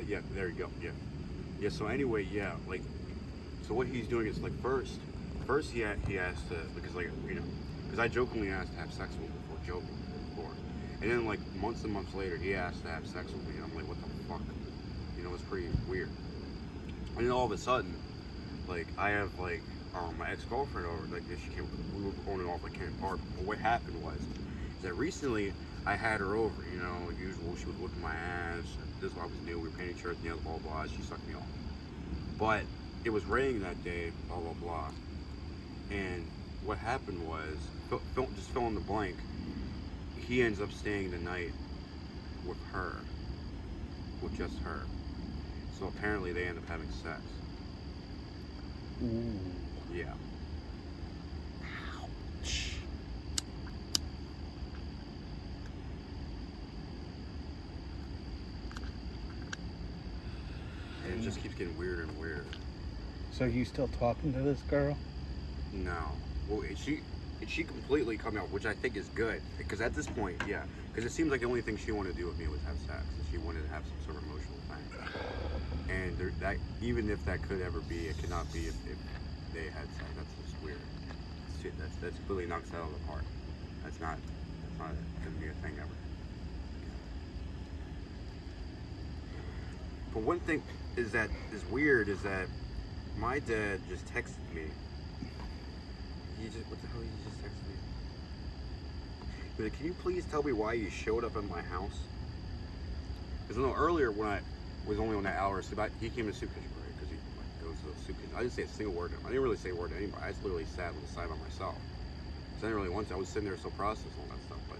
yeah. There you go. Yeah, yeah. So anyway, yeah, like, so what he's doing is like first he asked to, because like because I jokingly asked to have sex with him before, and then like months and months later he asked to have sex with me, and I'm like, what the fuck, it's pretty weird. And then all of a sudden, like I have like my ex girlfriend over, like she came, we were on and off like Kent Park. But what happened was is that recently I had her over, usual, she was whipping my ass. This is what I was new. We were painting shirts, blah blah blah. She sucked me off, but it was raining that day, blah blah blah. And what happened was, just fill in the blank. He ends up staying the night with her, with just her. So apparently they end up having sex. Ooh. Yeah. Ouch. And it just keeps getting weirder and weirder. So you still talking to this girl? No. Well, she completely come out, which I think is good. Because at this point, yeah. Because it seems like the only thing she wanted to do with me was have sex. And she wanted to have some sort of emotional thing. And that, even if that could ever be, it cannot be if they had sex. That's just weird. Shit, that's completely knocks that out of the park. That's not going to be a thing ever. But one thing is weird is that my dad just texted me. What the hell, he just texted me? He's like, can you please tell me why you showed up at my house? Because earlier when I was only on that hour, so he came to soup kitchen, right? Because he goes to the soup kitchen. I didn't say a single word to him. I didn't really say a word to anybody. I just literally sat on the side by myself. So I didn't really want to. I was sitting there so processing all that stuff. But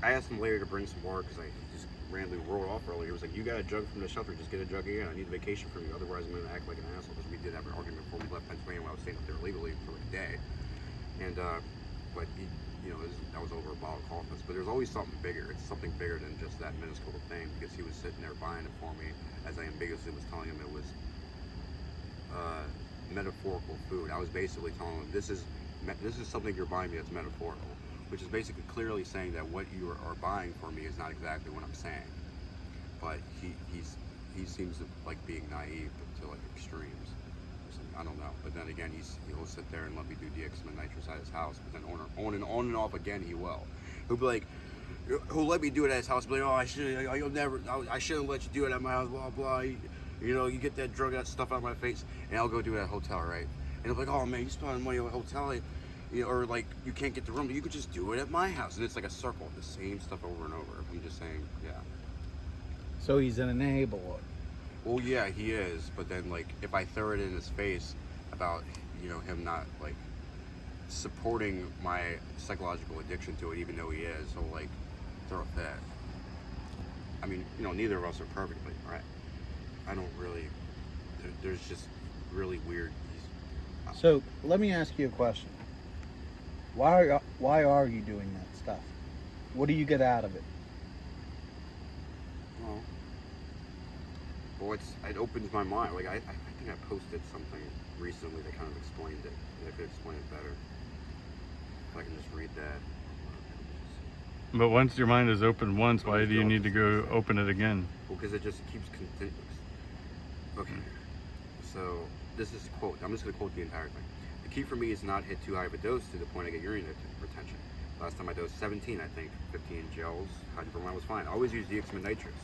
I asked him later to bring some water because I just randomly rolled off earlier. He was like, you got a jug from the shelter, just get a jug again. I need a vacation from you, otherwise I'm going to act like an asshole. Because we did have an argument before we left Pennsylvania when I was staying up there illegally for like a day. And, but he, that was over a bottle of coffee. But there's always something bigger. It's something bigger than just that minuscule thing, because he was sitting there buying it for me, as I ambiguously was telling him it was metaphorical food. I was basically telling him, this is something you're buying me that's metaphorical, which is basically clearly saying that what you are buying for me is not exactly what I'm saying. But he seems to like being naive to like extremes. I don't know. But then again, he'll sit there and let me do DXM nitrous at his house. But then on and off again, he will. He'll be like, he'll let me do it at his house. Be like, oh, I shouldn't let you do it at my house. Blah blah. You get that drug, that stuff out of my face, and I'll go do it at a hotel, right? And he'll be like, oh man, you spending money at a hotel. Or like you can't get the room, you could just do it at my house. And it's like a circle, the same stuff over and over. I'm just saying, yeah. So he's an enabler. Well, yeah, he is. But then, like, if I throw it in his face about, him not like supporting my psychological addiction to it, even though he is, he'll like throw a fit. I mean, neither of us are perfectly right. I don't really. There's just really weird. So let me ask you a question. Why are you doing that stuff? What do you get out of it? Well, it opens my mind. Like I think I posted something recently that kind of explained it. That could explain it better. If I can just read that. But once your mind is open once, why do you need to go open it again? Well, because it just keeps continuous. Okay. So this is a quote. I'm just going to quote the entire thing. The key for me is not hit too high of a dose to the point I get urine retention. Last time I dosed 17, I think, 15 gels. Hydrobromide was fine. I always use DXM nitrous.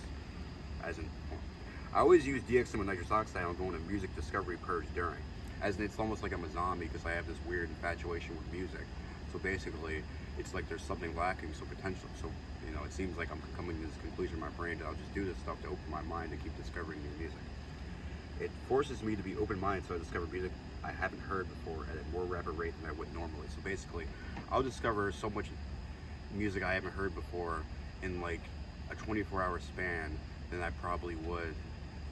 I always use DXM and nitrous oxide on going to music discovery purge during. As in, it's almost like I'm a zombie because I have this weird infatuation with music. So basically, it's like there's something lacking, so potential. So, it seems like I'm coming to this conclusion in my brain that I'll just do this stuff to open my mind and keep discovering new music. It forces me to be open-minded, so I discover music I haven't heard before at a more rapid rate than I would normally. So basically, I'll discover so much music I haven't heard before in like a 24-hour span than I probably would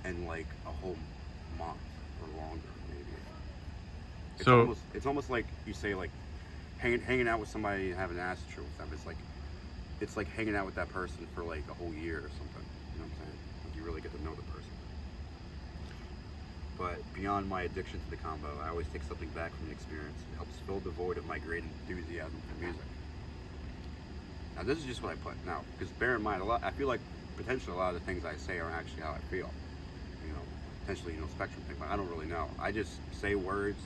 in like a whole month or longer, maybe. It's almost like you say, like hanging out with somebody and having an acid trip with them. It's like hanging out with that person for like a whole year or something. You know what I'm saying? Like you really get to know the person. But beyond my addiction to the combo, I always take something back from the experience. It helps fill the void of my great enthusiasm for music. Now this is just what I put. Now, because bear in mind, I feel like potentially a lot of the things I say aren't actually how I feel. You know, potentially, you know, spectrum thing, but I don't really know. I just say words.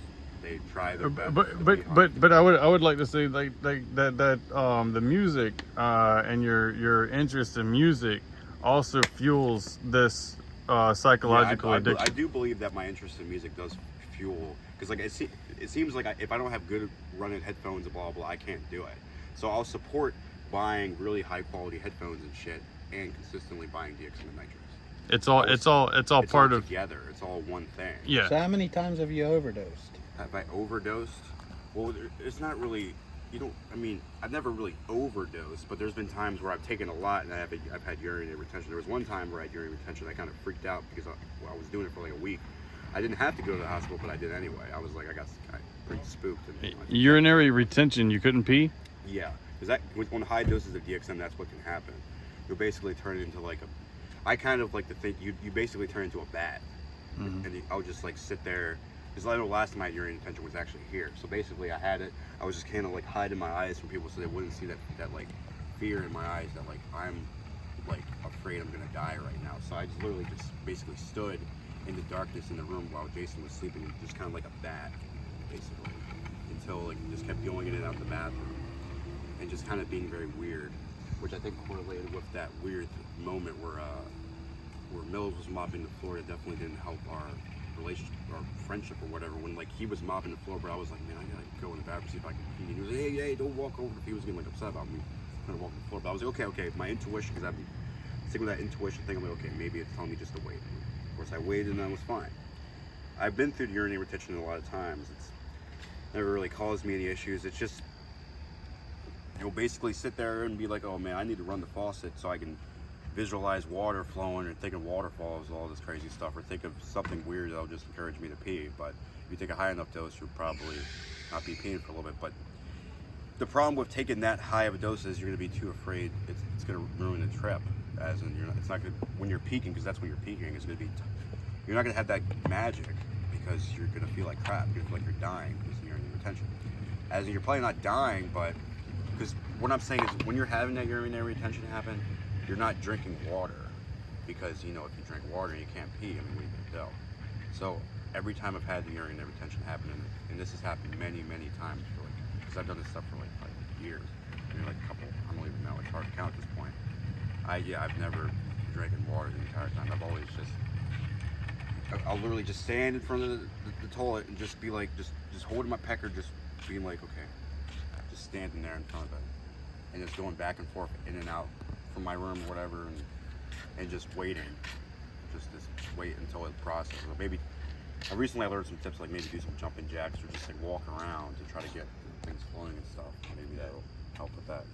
They try their best. But I would like to say like that the music and your interest in music also fuels this psychological I addiction. do believe that my interest in music does fuel, because like it seems like if I don't have good running headphones and blah blah, I can't do it. So I'll support buying really high quality headphones and shit, and consistently buying DXM and Nitrous. It's all part of together. It's all one thing. yeah. So how many times have you overdosed? Have I overdosed? Well, it's not really. You don't. I mean, I've never really overdosed, but there's been times where I've taken a lot and I've had urinary retention. There was one time where I had urinary retention. I kind of freaked out because I was doing it for like a week. I didn't have to go to the hospital, but I did anyway. I was like, I got pretty spooked. And Urinary retention. You couldn't pee. yeah, because that on high doses of DXM, that's what can happen. You'll basically turn it into like a. I kind of like to think you basically turn into a bat, and I would just like sit there. Because I know last time I had urinary retention was actually here. So basically I had it, I was just kind of like hiding my eyes from people so they wouldn't see that like fear in my eyes that like I'm like afraid I'm gonna die right now. So I just literally just basically stood in the darkness in the room while Jason was sleeping, just kind of like a bat, basically. Until like just kept going in and out the bathroom. And just kind of being very weird. Which I think correlated with that weird moment where Mills was mopping the floor. It definitely didn't help our relationship or friendship or whatever. When like he was mopping the floor, but I was like, man, I gotta go in the bathroom see if I can pee. And he was like, hey, don't walk over. He was getting like upset about me kind of walking the floor. But I was like, okay. My intuition, because I've been sticking with that intuition thing. I'm like, okay, maybe it's telling me just to wait. Of course, I waited and I was fine. I've been through urinary retention a lot of times. It's never really caused me any issues. It's just you'll basically sit there and be like, oh man, I need to run the faucet so I can visualize water flowing or think of waterfalls, all this crazy stuff, or think of something weird that'll just encourage me to pee. But if you take a high enough dose, you'll probably not be peeing for a little bit. But the problem with taking that high of a dose is you're going to be too afraid it's going to ruin the trip. As in, it's not going to, when you're peaking, because that's when you're peaking, it's going to be, you're not going to have that magic because you're going to feel like crap. You're going to feel like you're dying because you're in retention. As in, you're probably not dying, but because what I'm saying is when you're having that urinary retention happen, you're not drinking water, because you know if you drink water you can't pee. I mean, what are you gonna do? So every time I've had the urinary retention happen, and this has happened many times, for like, because I've done this stuff for like years, like a couple. I don't even know. It's hard to count at this point. I've never drinking water the entire time. I've always just I'll literally just stand in front of the toilet and just be like just holding my pecker, just being like okay, just standing there in front of it, and just going back and forth in and out from my room or whatever, and just waiting, just wait until it processes. Or maybe recently I learned some tips, like maybe do some jumping jacks or just like walk around to try to get things flowing and stuff. Maybe that'll help with that.